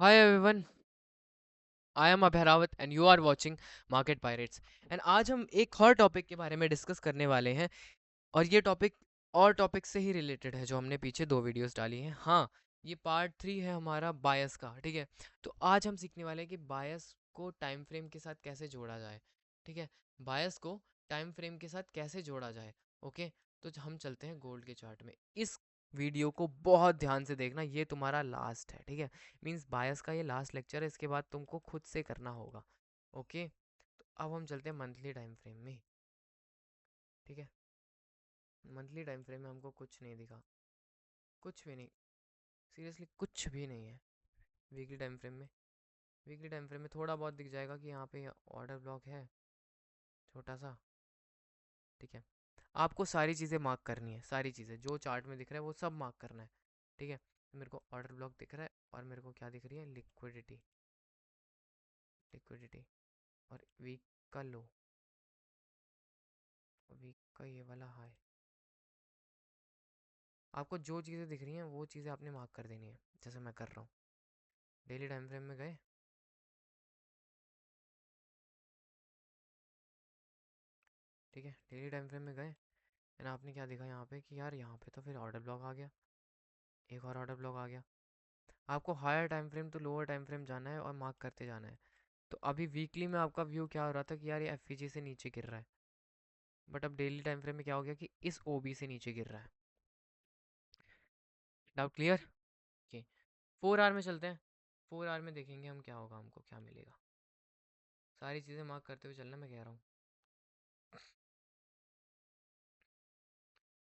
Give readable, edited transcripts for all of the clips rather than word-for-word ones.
Hi everyone, I am Abhay Rawat and you are watching Market Pirates. And आज हम एक और topic के बारे में डिस्कस करने वाले हैं और ये टॉपिक और टॉपिक से ही रिलेटेड है जो हमने पीछे दो वीडियोस डाली हैं। हाँ, ये पार्ट 3 है हमारा बायस का, ठीक है। तो आज हम सीखने वाले हैं कि बायस को टाइम फ्रेम के साथ कैसे जोड़ा जाए, ठीक है। बायस को टाइम फ्रेम के साथ कैसे जोड़ा जाए, ओके। तो हम चलते हैं गोल्ड के चार्ट में। इस वीडियो को बहुत ध्यान से देखना, ये तुम्हारा लास्ट है, ठीक है। मींस बायस का ये लास्ट लेक्चर है, इसके बाद तुमको खुद से करना होगा, ओके। तो अब हम चलते हैं मंथली टाइम फ्रेम में, ठीक है। मंथली टाइम फ्रेम में हमको कुछ नहीं दिखा, कुछ भी नहीं, सीरियसली कुछ भी नहीं है। वीकली टाइम फ्रेम में, वीकली टाइम फ्रेम में थोड़ा बहुत दिख जाएगा कि यहाँ पे ऑर्डर ब्लॉक है, छोटा सा, ठीक है। आपको सारी चीज़ें मार्क करनी है, सारी चीज़ें जो चार्ट में दिख रहा है वो सब मार्क करना है, ठीक है। तो मेरे को ऑर्डर ब्लॉक दिख रहा है और मेरे को क्या दिख रही है, लिक्विडिटी, लिक्विडिटी और वीक का लो, वीक का ये वाला हाई। आपको जो चीज़ें दिख रही हैं वो चीज़ें आपने मार्क कर देनी है, जैसे मैं कर रहा हूँ। डेली टाइम फ्रेम में गए, ठीक है, डेली टाइम फ्रेम में गए एंड आपने क्या देखा यहाँ पे कि यार यहाँ पे तो फिर ऑर्डर ब्लॉक आ गया, एक और ऑर्डर ब्लॉक आ गया। आपको हायर टाइम फ्रेम तो लोअर टाइम फ्रेम जाना है और मार्क करते जाना है। तो अभी वीकली में आपका व्यू क्या हो रहा था कि यार ये एफ से नीचे गिर रहा है, बट अब डेली टाइम फ्रेम में क्या हो गया कि इस से नीचे गिर रहा है। Doubt clear? ओके, 4 आवर में चलते हैं। 4 आवर में देखेंगे हम क्या होगा, हमको क्या मिलेगा। सारी चीज़ें मार्क करते हुए चलना, मैं कह रहा हूँ।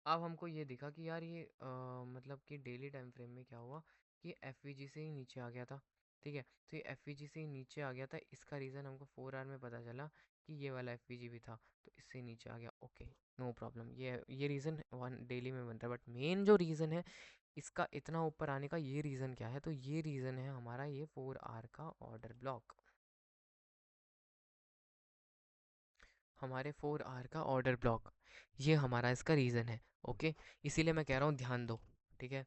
अब हमको ये दिखा कि यार ये मतलब कि डेली टाइम फ्रेम में क्या हुआ कि एफ से ही नीचे आ गया था, ठीक है। तो ये एफ से ही नीचे आ गया था, इसका रीज़न हमको 4 आवर में पता चला कि ये वाला एफ भी था, तो इससे नीचे आ गया, ओके। नो प्रॉब्लम, ये रीज़न वन डेली में बनता है, बट मेन जो रीज़न है इसका इतना ऊपर आने का, ये रीज़न क्या है, तो ये रीज़न है हमारा ये 4 आवर का ऑर्डर ब्लॉक, हमारे 4 आवर का ऑर्डर ब्लॉक, ये हमारा इसका रीज़न है, ओके। इसीलिए मैं कह रहा हूँ ध्यान दो, ठीक है।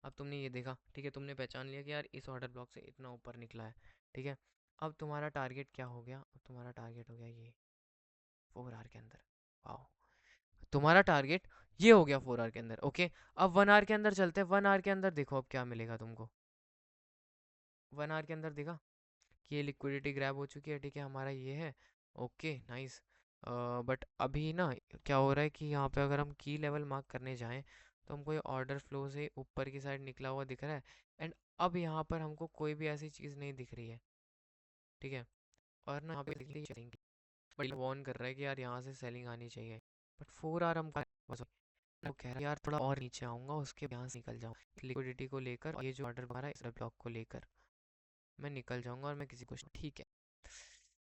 अब तुमने ये देखा, ठीक है, तुमने पहचान लिया कि यार इस ऑर्डर ब्लॉक से इतना ऊपर निकला है, ठीक है। अब तुम्हारा टारगेट क्या हो गया, अब तुम्हारा टारगेट हो गया ये 4 आवर के अंदर, वाओ। तुम्हारा टारगेट ये हो गया 4 आवर के अंदर, ओके। अब 1 आवर के अंदर चलते हैं, 1 आवर के अंदर देखो अब क्या मिलेगा तुमको। 1 आवर के अंदर देखा कि ये लिक्विडिटी ग्रैब हो चुकी है, ठीक है, हमारा ये है, ओके नाइस। बट अभी ना क्या हो रहा है कि यहाँ पे अगर हम की लेवल मार्क करने जाएं तो हमको ये ऑर्डर फ्लो से ऊपर की साइड निकला हुआ दिख रहा है। एंड अब यहाँ पर हमको कोई भी ऐसी चीज़ नहीं दिख रही है, ठीक है। और ना यहाँ पे दिख रही है सेलिंग, बट वार्न कर रहा है कि यार यहाँ से सेलिंग आनी चाहिए, बट 4 आवर हम बस वो कह रहा है यार थोड़ा और नीचे आऊँगा उसके यहाँ से निकल जाऊँ लिक्विडिटी को लेकर, और ये जो ऑर्डर हमारा इस ब्लॉक को लेकर मैं निकल जाऊँगा और मैं किसी को, ठीक है,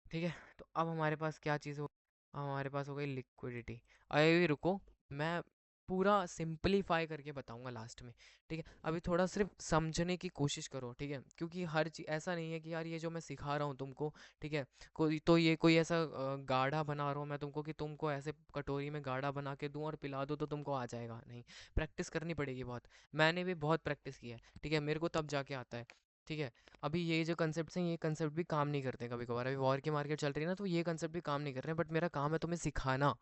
ठीक है। तो अब हमारे पास क्या चीज़ हो, अब हमारे पास हो गई लिक्विडिटी। अरे भी रुको, मैं पूरा सिंपलीफाई करके बताऊंगा लास्ट में, ठीक है। अभी थोड़ा सिर्फ समझने की कोशिश करो, ठीक है, क्योंकि हर चीज़ ऐसा नहीं है कि यार ये जो मैं सिखा रहा हूँ तुमको, ठीक है, कोई तो ये कोई ऐसा गाढ़ा बना रहा हूँ मैं तुमको कि तुमको ऐसे कटोरी में गाढ़ा बना के दूँ और पिला दूँ तो तुमको आ जाएगा, नहीं। प्रैक्टिस करनी पड़ेगी बहुत, मैंने भी बहुत प्रैक्टिस की है, ठीक है, मेरे को तब जाके आता है, ठीक है। अभी ये जो कंसेप्ट हैं ये कंसेप्ट भी काम नहीं करते कभी कभार, अभी वॉर की मार्केट चल रही है ना, तो ये कंसेप्ट भी काम नहीं कर रहे हैं, बट मेरा काम है तुम्हें सिखाना,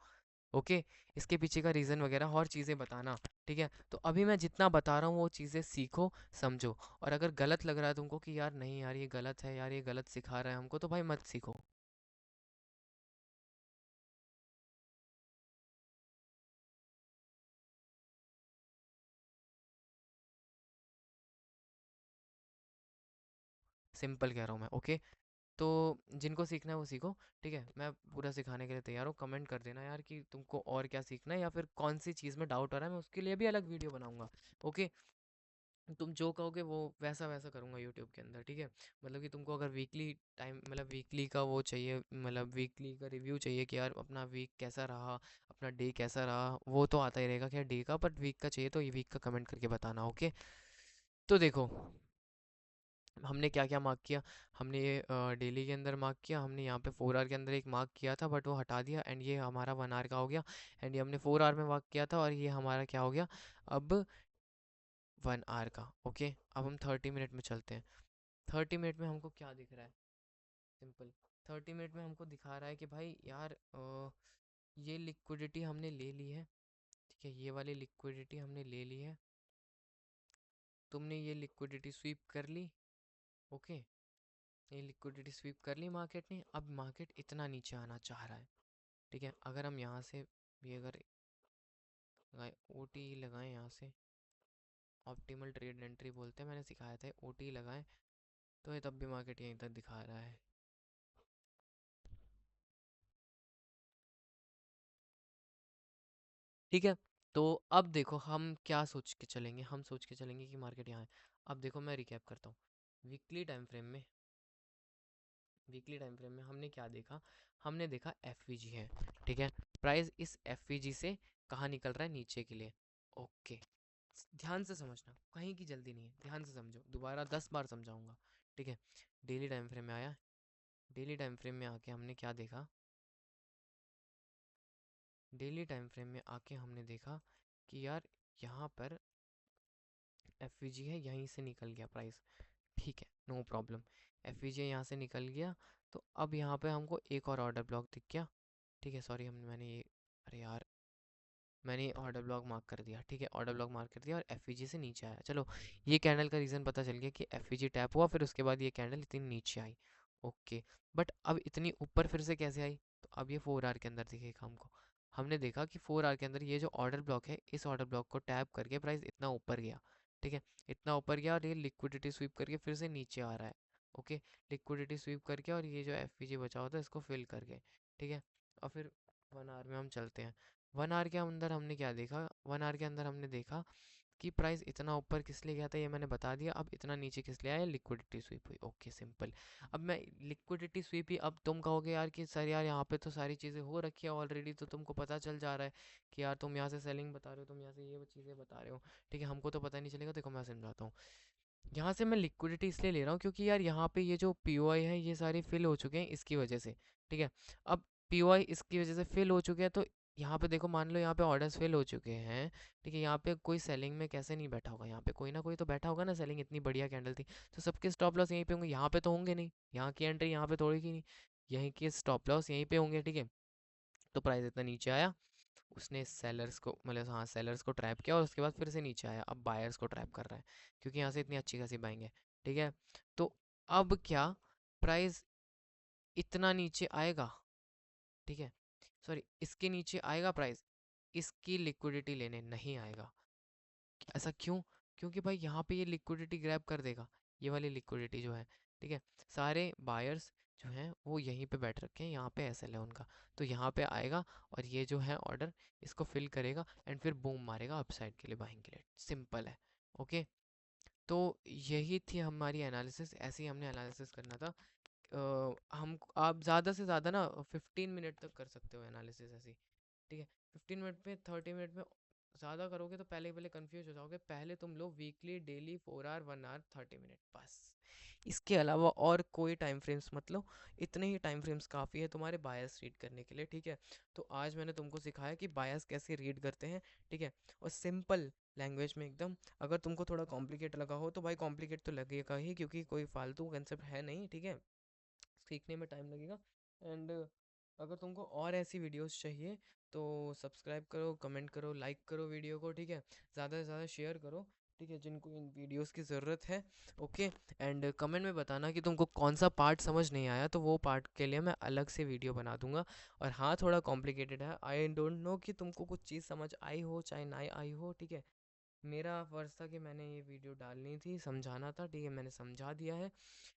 ओके। इसके पीछे का रीज़न वगैरह और चीज़ें बताना, ठीक है। तो अभी मैं जितना बता रहा हूँ वो चीज़ें सीखो, समझो, और अगर गलत लग रहा है तुमको कि यार नहीं यार ये गलत है, यार ये गलत सिखा रहा है हमको, तो भाई मत सीखो। सिंपल कह रहा हूँ मैं, ओके। तो जिनको सीखना है वो सीखो, ठीक है, मैं पूरा सिखाने के लिए तैयार हूँ। कमेंट कर देना यार कि तुमको और क्या सीखना है या फिर कौन सी चीज़ में डाउट आ रहा है, मैं उसके लिए भी अलग वीडियो बनाऊंगा, ओके। तुम जो कहोगे वो वैसा वैसा करूँगा यूट्यूब के अंदर, ठीक है। मतलब कि तुमको अगर वीकली टाइम, मतलब वीकली का वो चाहिए, मतलब वीकली का रिव्यू चाहिए कि यार अपना वीक कैसा रहा, अपना डे कैसा रहा, वो तो आता ही रहेगा क्या डे का, बट वीक का चाहिए तो ये वीक का कमेंट करके बताना, ओके। तो देखो हमने क्या क्या मार्क किया, हमने ये डेली के अंदर मार्क किया, हमने यहाँ पे 4 आवर के अंदर एक मार्क किया था बट वो हटा दिया, एंड ये हमारा 1 आवर का हो गया, एंड ये हमने 4 आवर में मार्क किया था और ये हमारा क्या हो गया अब 1 आवर का, ओके। अब हम 30 मिनट में चलते हैं। 30 मिनट में हमको क्या दिख रहा है? सिंपल, 30 मिनट में हमको दिखा रहा है कि भाई यार ये लिक्विडिटी हमने ले ली है, ठीक है, ये वाली लिक्विडिटी हमने ले ली है, तुमने ये लिक्विडिटी स्वीप कर ली। ओके, ये लिक्विडिटी स्वीप कर ली मार्केट ने। अब मार्केट इतना नीचे आना चाह रहा है, ठीक है। अगर हम यहाँ से भी अगर लगाए ओ टी लगाएं, यहाँ से ऑप्टिमल ट्रेड एंट्री बोलते हैं, मैंने सिखाया था, ओ टी लगाएं, तो ये तब भी मार्केट यहीं तक दिखा रहा है। ठीक है, तो अब देखो हम क्या सोच के चलेंगे, हम सोच के चलेंगे कि मार्केट यहाँ है। अब देखो मैं रिकैप करता हूँ। वीकली टाइम फ्रेम में, वीकली टाइम फ्रेम में हमने क्या देखा? हमने देखा एफ है, ठीक है। प्राइस इस एफ से कहाँ निकल रहा है? नीचे के लिए। ओके, ध्यान से समझना, कहीं की जल्दी नहीं है, ध्यान से समझो, दोबारा 10 बार समझाऊंगा, ठीक है। डेली टाइम फ्रेम में आया, डेली टाइम फ्रेम में आके हमने क्या देखा? डेली टाइम फ्रेम में आके हमने देखा कि यार यहाँ पर एफ है, यहीं से निकल गया प्राइस, ठीक है, नो प्रॉब्लम। एफ यहाँ से निकल गया, तो अब यहाँ पे हमको एक और ऑर्डर ब्लॉक दिख गया, ठीक है। सॉरी, हम मैंने ये, अरे यार, मैंने ये ऑर्डर ब्लॉक मार्क कर दिया, ठीक है, ऑर्डर ब्लॉक मार्क कर दिया और एफ से नीचे आया। चलो, ये कैंडल का रीज़न पता चल गया कि एफ टैप हुआ, फिर उसके बाद ये कैंडल इतनी नीचे आई। ओके, बट अब इतनी ऊपर फिर से कैसे आई? तो अब ये 4 आवर के अंदर दिखेगा हमको। हमने देखा कि 4 आवर के अंदर ये जो ऑर्डर ब्लॉक है, इस ऑर्डर ब्लॉक को टैप करके प्राइस इतना ऊपर गया, ठीक है, इतना ऊपर गया, और ये लिक्विडिटी स्वीप करके फिर से नीचे आ रहा है। ओके, लिक्विडिटी स्वीप करके और ये जो एफ बचा होता है इसको फिल करके, ठीक है। और फिर 1 आवर में हम चलते हैं। 1 आवर के अंदर हमने क्या देखा? 1 आवर के अंदर हमने देखा कि प्राइस इतना ऊपर किस लिए गया था, ये मैंने बता दिया। अब इतना नीचे किस लिए आया? लिक्विडिटी स्वीप हुई। Okay, simple. अब मैं लिक्विडिटी स्वीप ही, अब तुम कहोगे यार कि सर यार यहाँ पे तो सारी चीज़ें हो रखी है ऑलरेडी, तो तुमको पता चल जा रहा है कि यार तुम यहाँ से सेलिंग बता रहे हो, तुम यहाँ से ये चीज़ें बता रहे हो, ठीक है, हमको तो पता नहीं चलेगा। देखो मैं समझाता हूँ। यहाँ से मैं लिक्विडिटी इसलिए ले रहा हूँ क्योंकि यार यहाँ पे ये जो पीओआई है ये सारे फिल हो चुके हैं इसकी वजह से, ठीक है। अब पीओआई इसकी वजह से फिल हो चुके हैं, तो यहाँ पे देखो, मान लो यहाँ पे ऑर्डर्स फिल हो चुके हैं, ठीक है। यहाँ पे कोई सेलिंग में कैसे नहीं बैठा होगा? यहाँ पे कोई ना कोई तो बैठा होगा ना, सेलिंग इतनी बढ़िया कैंडल थी, तो सबके स्टॉप लॉस यहीं पे होंगे, यहाँ पे तो होंगे नहीं, यहाँ की एंट्री यहाँ पे थोड़ी की नहीं, यहीं के स्टॉप लॉस यहीं पे होंगे, ठीक है। तो प्राइस इतना नीचे आया, उसने सेलर्स को, मतलब हाँ, सेलर्स को ट्रैप किया और उसके बाद फिर से नीचे आया, अब बायर्स को ट्रैप कर रहा है क्योंकि यहाँ से इतनी अच्छी खासी बाइंग है, ठीक है। तो अब क्या, प्राइस इतना नीचे आएगा, ठीक है, सॉरी, इसके नीचे आएगा प्राइस, इसकी लिक्विडिटी लेने नहीं आएगा। ऐसा क्यों? क्योंकि भाई यहाँ पे ये लिक्विडिटी ग्रैब कर देगा, ये वाली लिक्विडिटी जो है, ठीक है। सारे बायर्स जो हैं वो यहीं पे बैठ रखे हैं, यहाँ पे एसएल है उनका, तो यहाँ पे आएगा और ये जो है ऑर्डर इसको फिल करेगा एंड फिर बूम मारेगा अपसाइड के लिए, बाइंग के लिए। सिंपल है। ओके, तो यही थी हमारी एनालिसिस, ऐसे ही हमने एनालिसिस करना था। हम, आप ज़्यादा से ज़्यादा ना 15 मिनट तक कर सकते हो एनालिसिस ऐसी, ठीक है। 15 मिनट में, 30 मिनट में ज़्यादा करोगे तो पहले पहले कंफ्यूज हो जाओगे। पहले तुम लो weekly, daily, 4 hour, 1 hour, 30 minute, बस। इसके अलावा और कोई टाइम फ्रेम्स मत लो, इतने ही टाइम फ्रेम्स काफ़ी है तुम्हारे बायस रीड करने के लिए, ठीक है। तो आज मैंने तुमको सिखाया कि बायस कैसे रीड करते हैं, ठीक है, और सिंपल लैंग्वेज में एकदम। अगर तुमको थोड़ा कॉम्प्लिकेट लगा हो तो भाई कॉम्प्लिकेट तो लगेगा ही, क्योंकि कोई फालतू कंसेप्ट है नहीं, ठीक है, सीखने में टाइम लगेगा। एंड अगर तुमको और ऐसी वीडियोस चाहिए तो सब्सक्राइब करो, कमेंट करो, लाइक करो वीडियो को, ठीक है, ज़्यादा से ज़्यादा शेयर करो, ठीक है, जिनको इन वीडियोस की ज़रूरत है। ओके, एंड कमेंट में बताना कि तुमको कौन सा पार्ट समझ नहीं आया, तो वो पार्ट के लिए मैं अलग से वीडियो बना दूंगा। और हाँ, थोड़ा कॉम्प्लिकेटेड है, आई डोंट नो कि तुमको कुछ चीज़ समझ आई हो चाहे ना आई हो, ठीक है। मेरा फ़र्ज़ था कि मैंने ये वीडियो डालनी थी, समझाना था, ठीक है, मैंने समझा दिया है।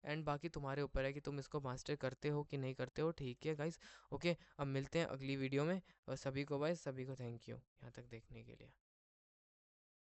एंड बाकी तुम्हारे ऊपर है कि तुम इसको मास्टर करते हो कि नहीं करते हो, ठीक है गाइस। ओके, अब मिलते हैं अगली वीडियो में, और सभी को बाय, सभी को थैंक यू यहाँ तक देखने के लिए।